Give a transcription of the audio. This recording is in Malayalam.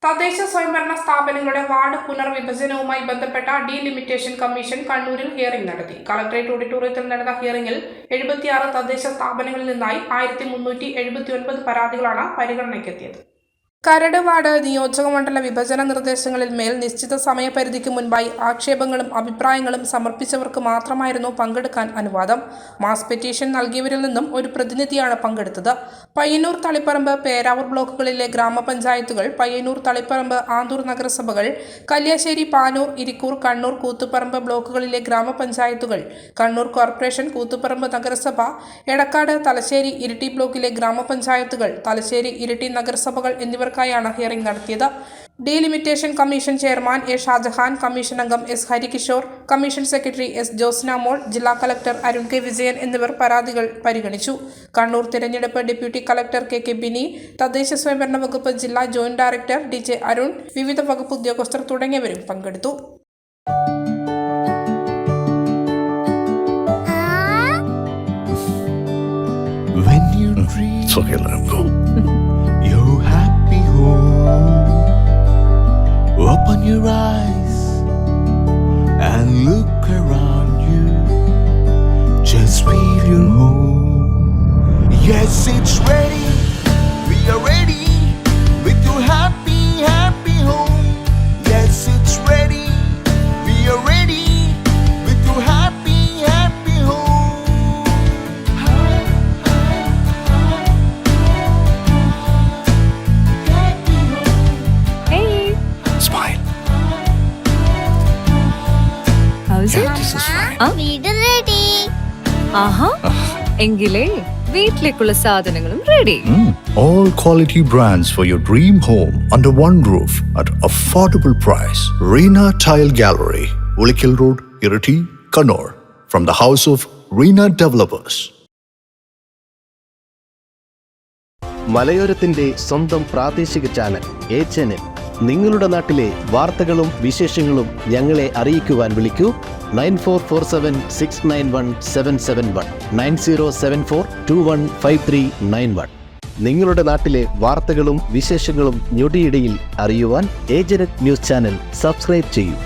തദ്ദേശ സ്വയംഭരണ സ്ഥാപനങ്ങളുടെ വാർഡ് പുനർവിഭജനവുമായി ബന്ധപ്പെട്ട ഡീലിമിറ്റേഷൻ കമ്മീഷൻ കണ്ണൂരിൽ ഹിയറിംഗ് നടത്തി. കളക്ടറേറ്റ് ഓഡിറ്റോറിയത്തിൽ നടന്ന ഹിയറിംഗിൽ 76 തദ്ദേശ സ്ഥാപനങ്ങളിൽ നിന്നായി 1379 പരാതികളാണ് പരിഗണനയ്ക്കെത്തിയത്. കരട് വാർഡ് നിയോജകമണ്ഡല വിഭജന നിർദ്ദേശങ്ങളിൽ മേൽ നിശ്ചിത സമയപരിധിക്ക് മുൻപായി ആക്ഷേപങ്ങളും അഭിപ്രായങ്ങളും സമർപ്പിച്ചവർക്ക് മാത്രമായിരുന്നു പങ്കെടുക്കാൻ അനുവാദം. മാസ് പെറ്റീഷൻ നൽകിയവരിൽ നിന്നും ഒരു പ്രതിനിധിയാണ് പങ്കെടുത്തത്. പയ്യന്നൂർ, തളിപ്പറമ്പ്, പേരാവൂർ ബ്ലോക്കുകളിലെ ഗ്രാമപഞ്ചായത്തുകൾ, പയ്യന്നൂർ, തളിപ്പറമ്പ്, ആന്തൂർ നഗരസഭകൾ, കല്യാശ്ശേരി, പാനൂർ, ഇരിക്കൂർ, കണ്ണൂർ, കൂത്തുപറമ്പ് ബ്ലോക്കുകളിലെ ഗ്രാമപഞ്ചായത്തുകൾ, കണ്ണൂർ കോർപ്പറേഷൻ, കൂത്തുപറമ്പ് നഗരസഭ, എടക്കാട്, തലശ്ശേരി, ഇരിട്ടി ബ്ലോക്കിലെ ഗ്രാമപഞ്ചായത്തുകൾ, തലശ്ശേരി, ഇരിട്ടി നഗരസഭകൾ എന്നിവർ ാണ് ഹിയറിംഗ് നടത്തിയത്. Delimitation commission chairman A Shajahan, commission അംഗം S Harikishore, commission secretary S Josnamol, ജില്ലാ കളക്ടർ അരുൺ കെ വിജയൻ എന്നിവർ പരാതികൾ പരിഗണിച്ചു. കണ്ണൂർ തിരഞ്ഞെടുപ്പ് ഡെപ്യൂട്ടി കളക്ടർ കെ ബിനി, തദ്ദേശ സ്വയംഭരണ വകുപ്പ് ജില്ലാ ജോയിന്റ് ഡയറക്ടർ DJ അരുൺ, വിവിധ വകുപ്പ് ഉദ്യോഗസ്ഥർ തുടങ്ങിയവരും പങ്കെടുത്തു. Open your eyes and look around you. Just feel your home. Yes, it's ready. We are ready with your happy, happy home. Yes, it's ready. We are ready with your happy, happy home. Hey. Smile. How's it? This is fine. വീട് റെഡി. ആഹാ, എങ്കിലേ വീട്ടിലേക്കുള്ള സാധനങ്ങളും ready. All quality brands for your dream home under one roof at affordable price. Reena Tile Gallery, Ulikil Road, Irati, Kannur. From the house of Reena Developers. മലയോരത്തിന്റെ സ്വന്തം പ്രാദേശിക ചാനൽ HNN. നിങ്ങളുടെ നാട്ടിലെ വാർത്തകളും വിശേഷങ്ങളും ഞങ്ങളെ അറിയിക്കുവാൻ വിളിക്കൂ 9447691771 9074215391. നിങ്ങളുടെ നാട്ടിലെ വാർത്തകളും വിശേഷങ്ങളും ഞൊടിയിടയിൽ അറിയുവാൻ ഏജനറ്റ് ന്യൂസ് ചാനൽ സബ്സ്ക്രൈബ് ചെയ്യൂ.